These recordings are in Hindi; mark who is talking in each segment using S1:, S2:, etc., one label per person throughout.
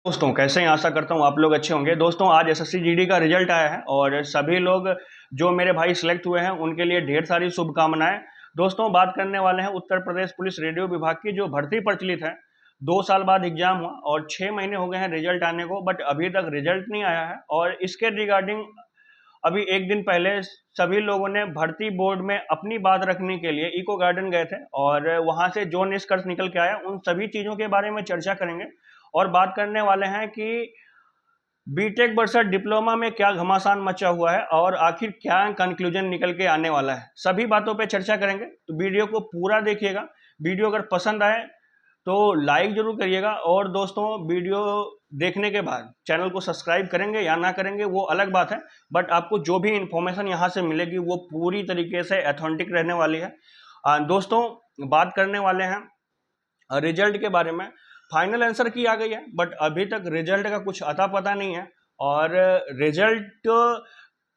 S1: दोस्तों कैसे हैं? आशा करता हूँ आप लोग अच्छे होंगे। दोस्तों आज एसएससी जीडी का रिजल्ट आया है और सभी लोग जो मेरे भाई सिलेक्ट हुए हैं उनके लिए ढेर सारी शुभकामनाएं। दोस्तों बात करने वाले हैं उत्तर प्रदेश पुलिस रेडियो विभाग की जो भर्ती प्रचलित है। 2 साल बाद एग्जाम हुआ और 6 महीने हो गए हैं रिजल्ट आने को, बट अभी तक रिजल्ट नहीं आया है। और इसके रिगार्डिंग अभी एक दिन पहले सभी लोगों ने भर्ती बोर्ड में अपनी बात रखने के लिए इको गार्डन गए थे और वहां से जो निष्कर्ष निकल के आया उन सभी चीजों के बारे में चर्चा करेंगे। और बात करने वाले हैं कि बीटेक वर्सेस डिप्लोमा में क्या घमासान मचा हुआ है और आखिर क्या कंक्लूजन निकल के आने वाला है। सभी बातों पे चर्चा करेंगे, तो वीडियो को पूरा देखिएगा। वीडियो अगर पसंद आए तो लाइक जरूर करिएगा। और दोस्तों वीडियो देखने के बाद चैनल को सब्सक्राइब करेंगे या ना करेंगे वो अलग बात है, बट आपको जो भी इंफॉर्मेशन यहाँ से मिलेगी वो पूरी तरीके से ऑथेंटिक रहने वाली है। दोस्तों बात करने वाले हैं रिजल्ट के बारे में। फाइनल आंसर की आ गई है, बट अभी तक रिजल्ट का कुछ अता पता नहीं है। और रिजल्ट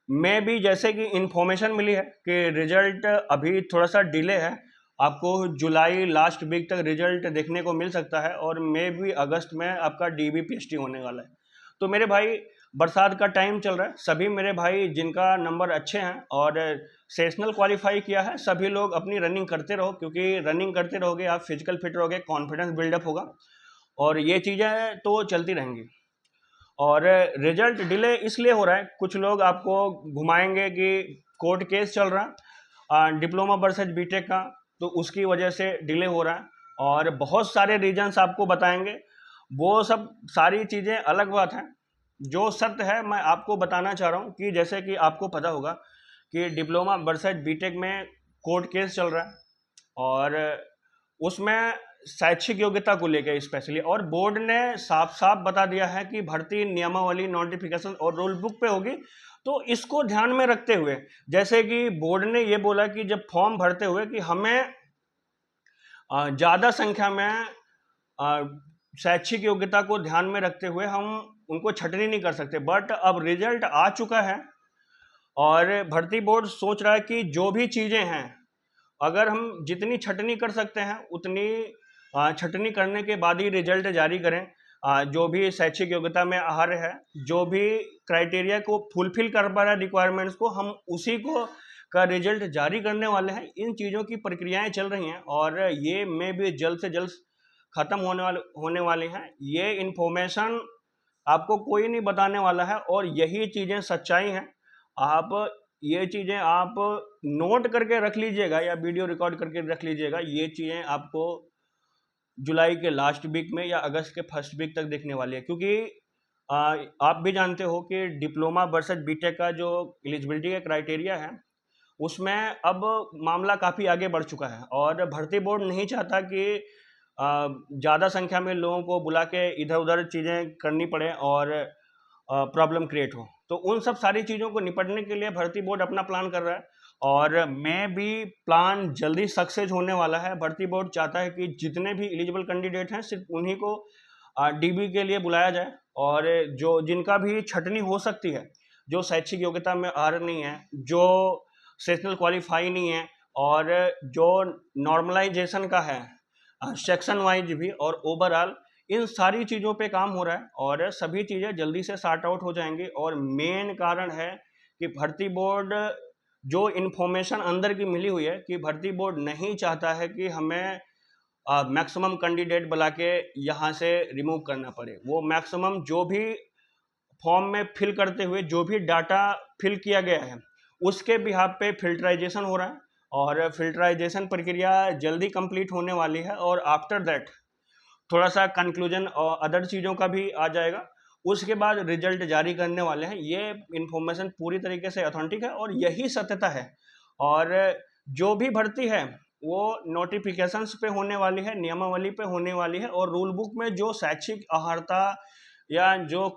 S1: में भी जैसे कि इंफॉर्मेशन मिली है कि रिजल्ट अभी थोड़ा सा डिले है। आपको जुलाई लास्ट वीक तक रिजल्ट देखने को मिल सकता है और मे भी अगस्त में आपका डीबीपीएसटी होने वाला है। तो मेरे भाई बरसात का टाइम चल रहा है, सभी मेरे भाई जिनका नंबर अच्छे हैं और सेशनल क्वालिफाई किया है सभी लोग अपनी रनिंग करते रहो, क्योंकि रनिंग करते रहोगे आप फिजिकल फिट रहोगे, कॉन्फिडेंस बिल्डअप होगा और ये चीज़ें तो चलती रहेंगी। और रिजल्ट डिले इसलिए हो रहा है, कुछ लोग आपको घुमाएंगे कि कोर्ट केस चल रहा है डिप्लोमा वर्सेज बीटेक का, तो उसकी वजह से डिले हो रहा है। और बहुत सारे रीजंस आपको बताएंगे, वो सब सारी चीज़ें अलग बात है। जो सत्य है मैं आपको बताना चाह रहा हूँ कि जैसे कि आपको पता होगा कि डिप्लोमा वर्सेज बीटेक में कोर्ट केस चल रहा है और उसमें शैक्षिक योग्यता को लेकर स्पेशली, और बोर्ड ने साफ साफ बता दिया है कि भर्ती नियमावली नोटिफिकेशन और रूल बुक पे होगी। तो इसको ध्यान में रखते हुए जैसे कि बोर्ड ने ये बोला कि जब फॉर्म भरते हुए कि हमें ज़्यादा संख्या में शैक्षिक योग्यता को ध्यान में रखते हुए हम उनको छटनी नहीं कर सकते। बट अब रिजल्ट आ चुका है और भर्ती बोर्ड सोच रहा है कि जो भी चीज़ें हैं अगर हम जितनी छटनी कर सकते हैं उतनी छटनी करने के बाद ही रिजल्ट जारी करें। जो भी शैक्षिक योग्यता में आहार्य है, जो भी क्राइटेरिया को फुलफिल कर पा रहा है रिक्वायरमेंट्स को, हम उसी को का रिजल्ट जारी करने वाले हैं। इन चीज़ों की प्रक्रियाएं चल रही हैं और ये में भी जल्द से जल्द ख़त्म होने वाली हैं। ये इन्फॉर्मेशन आपको कोई नहीं बताने वाला है और यही चीज़ें सच्चाई हैं। आप ये चीज़ें आप नोट करके रख लीजिएगा या वीडियो रिकॉर्ड करके रख लीजिएगा। ये चीज़ें आपको जुलाई के लास्ट वीक में या अगस्त के फर्स्ट वीक तक देखने वाली है, क्योंकि आप भी जानते हो कि डिप्लोमा वर्सेस बीटेक का जो एलिजिबिलिटी का क्राइटेरिया है उसमें अब मामला काफ़ी आगे बढ़ चुका है और भर्ती बोर्ड नहीं चाहता कि ज़्यादा संख्या में लोगों को बुला के इधर उधर चीज़ें करनी पड़े और प्रॉब्लम क्रिएट हो। तो उन सब सारी चीज़ों को निपटने के लिए भर्ती बोर्ड अपना प्लान कर रहा है और मैं भी प्लान जल्दी सक्सेस होने वाला है। भर्ती बोर्ड चाहता है कि जितने भी एलिजिबल कैंडिडेट हैं सिर्फ उन्हीं को डीबी के लिए बुलाया जाए और जो जिनका भी छटनी हो सकती है, जो शैक्षिक योग्यता में आहार्य नहीं है, जो सेशनल क्वालिफाई नहीं है और जो नॉर्मलाइजेशन का है सेक्शन वाइज भी और ओवरऑल, इन सारी चीज़ों पे काम हो रहा है और सभी चीज़ें जल्दी से सॉर्ट आउट हो जाएंगी। और मेन कारण है कि भर्ती बोर्ड जो इन्फॉर्मेशन अंदर की मिली हुई है कि भर्ती बोर्ड नहीं चाहता है कि हमें मैक्सिमम कैंडिडेट बुला के यहाँ से रिमूव करना पड़े। वो मैक्सिमम जो भी फॉर्म में फिल करते हुए जो भी डाटा फिल किया गया है उसके बिहाफ पे फिल्टराइजेशन हो रहा है और फिल्टराइजेशन प्रक्रिया जल्दी कंप्लीट होने वाली है और आफ्टर दैट थोड़ा सा कंक्लूजन और अदर चीज़ों का भी आ जाएगा। उसके बाद रिजल्ट जारी करने वाले हैं। ये इन्फॉर्मेशन पूरी तरीके से ऑथेंटिक है और यही सत्यता है। और जो भी भर्ती है वो नोटिफिकेशंस पे होने वाली है, नियमावली पे होने वाली है और रूल बुक में जो शैक्षिक अहर्ता या जो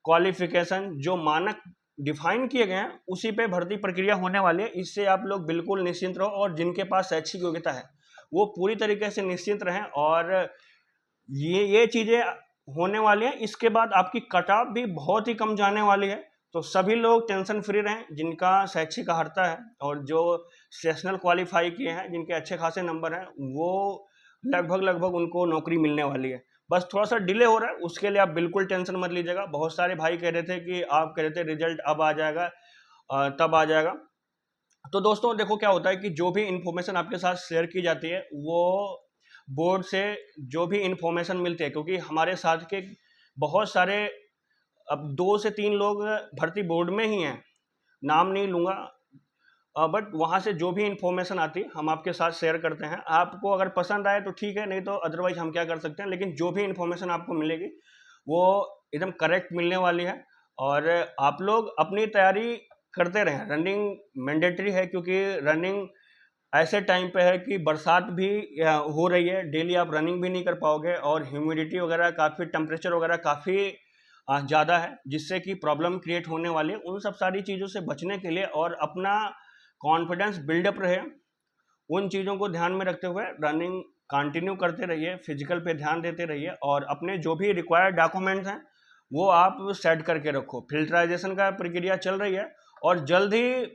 S1: क्वालिफिकेशन जो मानक डिफाइन किए गए हैं उसी पे भर्ती प्रक्रिया होने वाली है। इससे आप लोग बिल्कुल निश्चिंत रहो और जिनके पास शैक्षिक योग्यता है वो पूरी तरीके से निश्चिंत रहें। और ये चीज़ें होने वाली हैं। इसके बाद आपकी कट ऑफ भी बहुत ही कम जाने वाली है, तो सभी लोग टेंशन फ्री रहें जिनका शैक्षिक अहर्ता है और जो सेशनल क्वालिफाई किए हैं, जिनके अच्छे खासे नंबर हैं, वो लगभग लगभग उनको नौकरी मिलने वाली है। बस थोड़ा सा डिले हो रहा है, उसके लिए आप बिल्कुल टेंशन मत लीजिएगा। बहुत सारे भाई कह रहे थे कि आप कह रहे थे रिजल्ट अब आ जाएगा, तब आ जाएगा। तो दोस्तों देखो क्या होता है कि जो भी इंफॉर्मेशन आपके साथ शेयर की जाती है वो बोर्ड से जो भी इंफॉर्मेशन मिलती है, क्योंकि हमारे साथ के बहुत सारे अब 2 से 3 लोग भर्ती बोर्ड में ही हैं, नाम नहीं लूँगा, बट वहाँ से जो भी इंफॉर्मेशन आती है हम आपके साथ शेयर करते हैं। आपको अगर पसंद आए तो ठीक है, नहीं तो अदरवाइज हम क्या कर सकते हैं, लेकिन जो भी इंफॉर्मेशन आपको मिलेगी वो एकदम करेक्ट मिलने वाली है। और आप लोग अपनी तैयारी करते रहें। रनिंग मैंडेटरी है, क्योंकि रनिंग ऐसे टाइम पे है कि बरसात भी हो रही है, डेली आप रनिंग भी नहीं कर पाओगे, और ह्यूमिडिटी वगैरह काफ़ी, टेम्परेचर वगैरह काफ़ी ज़्यादा है, जिससे कि प्रॉब्लम क्रिएट होने वाली है। उन सब सारी चीज़ों से बचने के लिए और अपना कॉन्फिडेंस बिल्डअप रहे, उन चीज़ों को ध्यान में रखते हुए रनिंग कंटिन्यू करते रहिए, फिजिकल पे ध्यान देते रहिए, और अपने जो भी रिक्वायर्ड डॉक्यूमेंट्स हैं वो आप सेट करके रखो। फिल्टराइजेशन का प्रक्रिया चल रही है और जल्द ही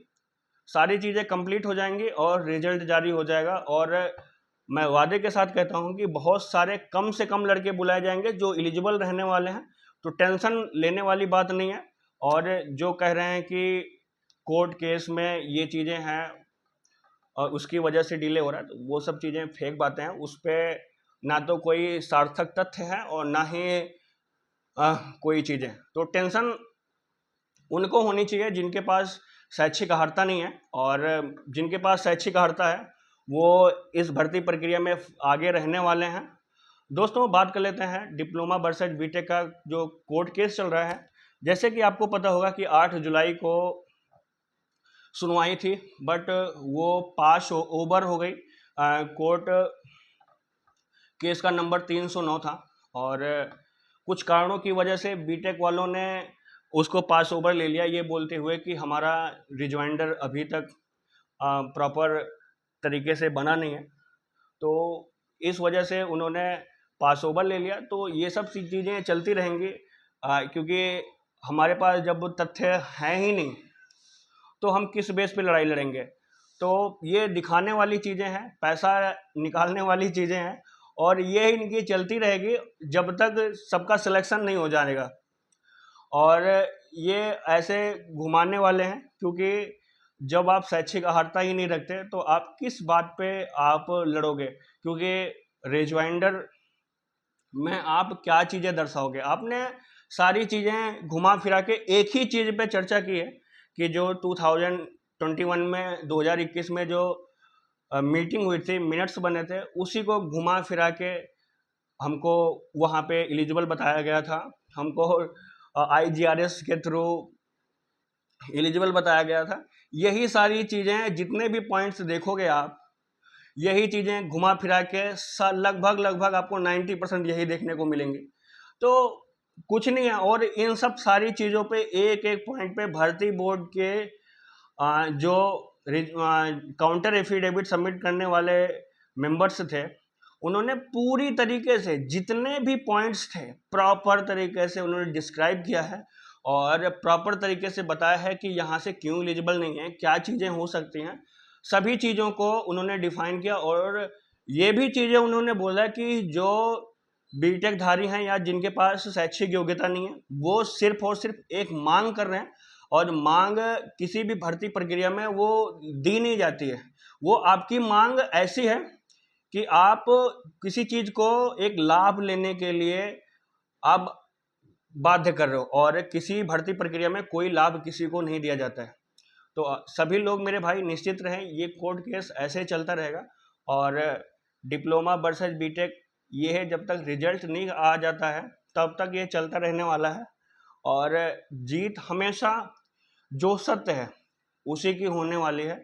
S1: सारी चीज़ें कंप्लीट हो जाएंगी और रिजल्ट जारी हो जाएगा। और मैं वादे के साथ कहता हूं कि बहुत सारे कम से कम लड़के बुलाए जाएंगे जो एलिजिबल रहने वाले हैं, तो टेंशन लेने वाली बात नहीं है। और जो कह रहे हैं कि कोर्ट केस में ये चीज़ें हैं और उसकी वजह से डिले हो रहा है, तो वो सब चीज़ें फेक बातें हैं। उस पर ना तो कोई सार्थक तथ्य है और ना ही कोई चीज़ें। तो टेंशन उनको होनी चाहिए जिनके पास शैक्षिक अर्हता नहीं है, और जिनके पास शैक्षिक अर्हता है वो इस भर्ती प्रक्रिया में आगे रहने वाले हैं। दोस्तों बात कर लेते हैं डिप्लोमा वर्सेज बीटेक का जो कोर्ट केस चल रहा है। जैसे कि आपको पता होगा कि 8 जुलाई को सुनवाई थी, बट वो पास ओवर हो गई। कोर्ट केस का नंबर 309 था, और कुछ कारणों की वजह से बीटेक वालों ने उसको पास ओवर ले लिया, ये बोलते हुए कि हमारा रिजॉइंडर अभी तक प्रॉपर तरीके से बना नहीं है, तो इस वजह से उन्होंने पास ओवर ले लिया। तो ये सब चीज़ें चलती रहेंगी, क्योंकि हमारे पास जब तथ्य हैं ही नहीं तो हम किस बेस पे लड़ाई लड़ेंगे। तो ये दिखाने वाली चीज़ें हैं, पैसा निकालने वाली चीज़ें हैं, और ये इनकी चलती रहेगी जब तक सबका सिलेक्शन नहीं हो जाएगा। और ये ऐसे घुमाने वाले हैं, क्योंकि जब आप शैक्षिक अर्हता ही नहीं रखते तो आप किस बात पे आप लड़ोगे, क्योंकि रिजॉइंडर में आप क्या चीज़ें दर्शाओगे। आपने सारी चीज़ें घुमा फिरा के एक ही चीज़ पे चर्चा की है कि जो 2021 में 2021 में जो मीटिंग हुई थी, मिनट्स बने थे, उसी को घुमा फिरा के हमको वहाँ पे एलिजिबल बताया गया था, हमको IGRS के थ्रू एलिजिबल बताया गया था। यही सारी चीज़ें, जितने भी पॉइंट्स देखोगे आप, यही चीज़ें घुमा फिरा के लगभग आपको 90% यही देखने को मिलेंगी। तो कुछ नहीं है, और इन सब सारी चीज़ों पे एक एक पॉइंट पे भर्ती बोर्ड के जो काउंटर एफिडेविट सबमिट करने वाले मेंबर्स थे, उन्होंने पूरी तरीके से जितने भी पॉइंट्स थे प्रॉपर तरीके से उन्होंने डिस्क्राइब किया है, और प्रॉपर तरीके से बताया है कि यहाँ से क्यों एलिजिबल नहीं है, क्या चीज़ें हो सकती हैं। सभी चीज़ों को उन्होंने डिफाइन किया, और ये भी चीज़ें उन्होंने बोला कि जो बीटेक धारी हैं या जिनके पास शैक्षिक योग्यता नहीं है, वो सिर्फ और सिर्फ एक मांग कर रहे हैं, और मांग किसी भी भर्ती प्रक्रिया में वो दी नहीं जाती है। वो आपकी मांग ऐसी है कि आप किसी चीज़ को एक लाभ लेने के लिए आप बाध्य कर रहे हो, और किसी भर्ती प्रक्रिया में कोई लाभ किसी को नहीं दिया जाता है। तो सभी लोग मेरे भाई निश्चित रहें, ये कोर्ट केस ऐसे ही चलता रहेगा। और डिप्लोमा वर्सेज बीटेक ये है, जब तक रिजल्ट नहीं आ जाता है तब तक ये चलता रहने वाला है, और जीत हमेशा जो सत्य है उसी की होने वाली है।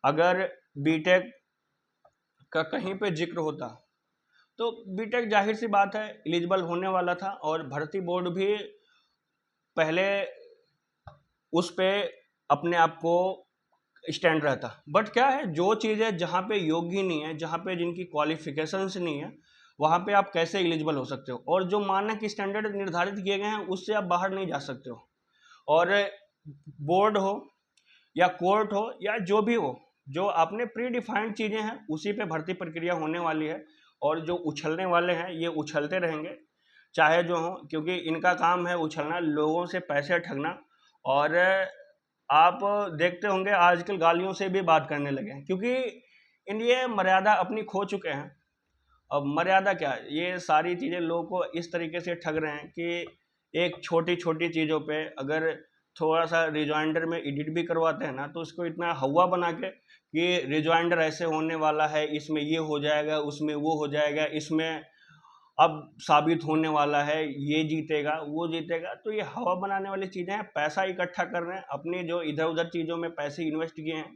S1: अगर बीटेक का कहीं पे जिक्र होता तो बीटेक जाहिर सी बात है एलिजिबल होने वाला था, और भर्ती बोर्ड भी पहले उस पे अपने आप को स्टैंड रहता। बट क्या है, जो चीज़ें जहाँ पे योग्य नहीं है, जहाँ पे जिनकी क्वालिफिकेशंस नहीं है, वहाँ पे आप कैसे एलिजिबल हो सकते हो, और जो मानक स्टैंडर्ड निर्धारित किए गए हैं उससे आप बाहर नहीं जा सकते हो। और बोर्ड हो या कोर्ट हो या जो भी हो, जो आपने प्री डिफाइंड चीज़ें हैं उसी पे भर्ती प्रक्रिया होने वाली है। और जो उछलने वाले हैं ये उछलते रहेंगे चाहे जो हो, क्योंकि इनका काम है उछलना, लोगों से पैसे ठगना। और आप देखते होंगे आजकल गालियों से भी बात करने लगे हैं, क्योंकि ये मर्यादा अपनी खो चुके हैं। अब मर्यादा क्या, ये सारी चीज़ें लोगों को इस तरीके से ठग रहे हैं कि एक छोटी छोटी चीज़ों पे अगर थोड़ा सा रिजॉइंडर में एडिट भी करवाते हैं ना, तो इसको इतना हवा बना के कि रिजॉइंडर ऐसे होने वाला है, इसमें ये हो जाएगा, उसमें वो हो जाएगा, इसमें अब साबित होने वाला है, ये जीतेगा वो जीतेगा। तो ये हवा बनाने वाली चीज़ें हैं, पैसा इकट्ठा कर रहे हैं, अपनी जो इधर उधर चीज़ों में पैसे इन्वेस्ट किए हैं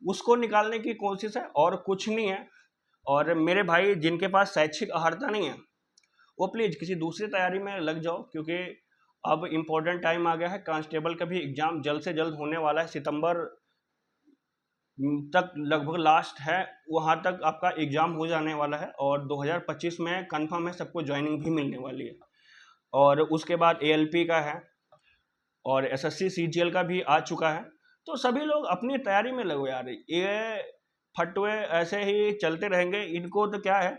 S1: उसको निकालने की कोशिश है, और कुछ नहीं है। और मेरे भाई जिनके पास शैक्षिक अर्हता नहीं है वो प्लीज़ किसी दूसरी तैयारी में लग जाओ, क्योंकि अब इम्पोर्टेंट टाइम आ गया है। कांस्टेबल का भी एग्ज़ाम जल्द से जल्द होने वाला है, सितंबर तक लगभग लास्ट है, वहाँ तक आपका एग्ज़ाम हो जाने वाला है। और 2025 में कंफर्म है सबको ज्वाइनिंग भी मिलने वाली है। और उसके बाद ALP का है और SSC CGL का भी आ चुका है। तो सभी लोग अपनी तैयारी में लगो यार, ये फटवे ऐसे ही चलते रहेंगे। इनको तो क्या है,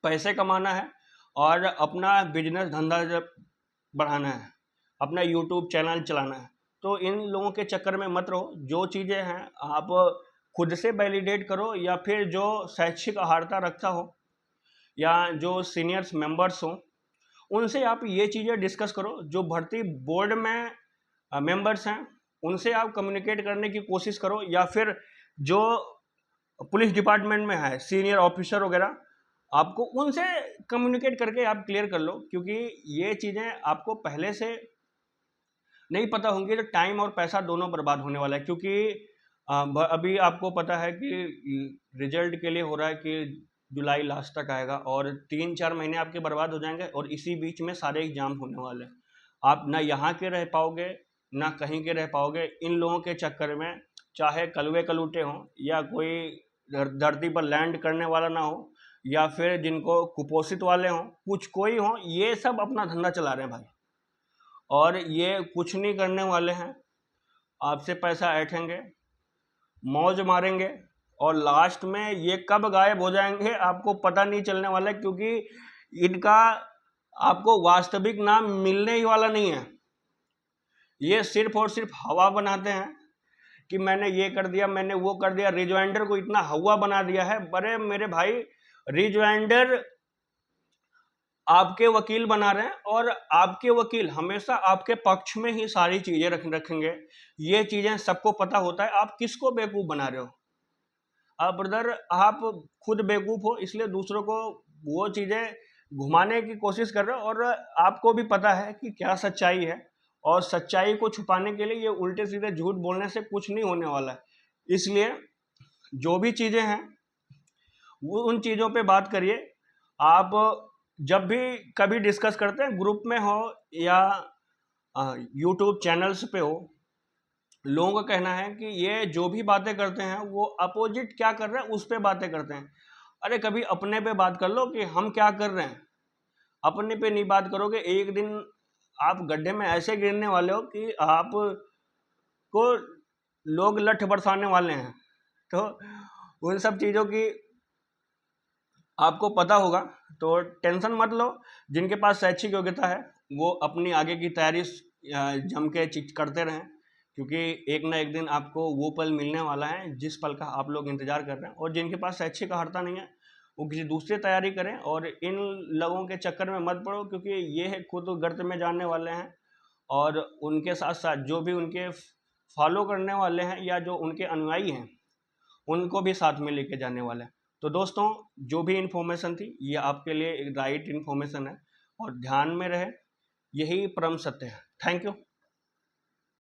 S1: पैसे कमाना है और अपना बिजनेस धंधा जब बढ़ाना है, अपना YouTube चैनल चलाना है। तो इन लोगों के चक्कर में मत रहो। जो चीज़ें हैं आप खुद से वैलिडेट करो, या फिर जो शैक्षिक अर्हता रखता हो या जो सीनियर्स मेंबर्स हों उनसे आप ये चीज़ें डिस्कस करो। जो भर्ती बोर्ड में मेंबर्स हैं उनसे आप कम्युनिकेट करने की कोशिश करो, या फिर जो पुलिस डिपार्टमेंट में है सीनियर ऑफिसर वगैरह, आपको उनसे कम्युनिकेट करके आप क्लियर कर लो। क्योंकि ये चीज़ें आपको पहले से नहीं पता होंगी तो टाइम और पैसा दोनों बर्बाद होने वाला है। क्योंकि अभी आपको पता है कि रिजल्ट के लिए हो रहा है कि जुलाई लास्ट तक आएगा, और 3-4 महीने आपके बर्बाद हो जाएंगे, और इसी बीच में सारे एग्जाम होने वाले हैं। आप ना यहाँ के रह पाओगे ना कहीं के रह पाओगे। इन लोगों के चक्कर में चाहे कलवे कलूटे हों, या कोई धरती पर लैंड करने वाला ना हो, या फिर जिनको कुपोषित वाले हों, कुछ कोई हों, ये सब अपना धंधा चला रहे हैं भाई, और ये कुछ नहीं करने वाले हैं। आपसे पैसा ऐंठेंगे, मौज मारेंगे, और लास्ट में ये कब गायब हो जाएंगे आपको पता नहीं चलने वाला है। क्योंकि इनका आपको वास्तविक नाम मिलने ही वाला नहीं है। ये सिर्फ और सिर्फ हवा बनाते हैं कि मैंने ये कर दिया, मैंने वो कर दिया। रिजॉइंडर को इतना हवा बना दिया है, बड़े मेरे भाई रिजॉइंडर आपके वकील बना रहे हैं, और आपके वकील हमेशा आपके पक्ष में ही सारी चीजें रखेंगे। ये चीजें सबको पता होता है। आप किसको बेवकूफ बना रहे हो? आप ब्रदर आप खुद बेवकूफ हो, इसलिए दूसरों को वो चीजें घुमाने की कोशिश कर रहे हो। और आपको भी पता है कि क्या सच्चाई है, और सच्चाई को छुपाने के लिए ये उल्टे सीधे झूठ बोलने से कुछ नहीं होने वाला है। इसलिए जो भी चीजें हैं वो उन चीजों पे बात करिए। आप जब भी कभी डिस्कस करते हैं, ग्रुप में हो या यूट्यूब चैनल्स पे हो, लोगों का कहना है कि ये जो भी बातें करते हैं वो अपोजिट क्या कर रहे हैं उस पे बातें करते हैं। अरे कभी अपने पे बात कर लो कि हम क्या कर रहे हैं। अपने पे नहीं बात करोगे, एक दिन आप गड्ढे में ऐसे गिरने वाले हो कि आप को लोग लठ बरसाने वाले हैं। तो उन सब चीज़ों की आपको पता होगा, तो टेंशन मत लो। जिनके पास शैक्षिक योग्यता है वो अपनी आगे की तैयारी जम के करते रहें, क्योंकि एक ना एक दिन आपको वो पल मिलने वाला है जिस पल का आप लोग इंतजार कर रहे हैं। और जिनके पास शैक्षिक अर्हता नहीं है वो किसी दूसरी तैयारी करें, और इन लोगों के चक्कर में मत पड़ो, क्योंकि ये है खुद गर्त में जाने वाले हैं। और उनके साथ साथ जो भी उनके फॉलो करने वाले हैं या जो उनके अनुयायी हैं उनको भी साथ में लेके जाने वाले हैं। तो दोस्तों जो भी इन्फॉर्मेशन थी ये आपके लिए एक राइट इन्फॉर्मेशन है, और ध्यान में रहे, यही परम सत्य है। Thank you.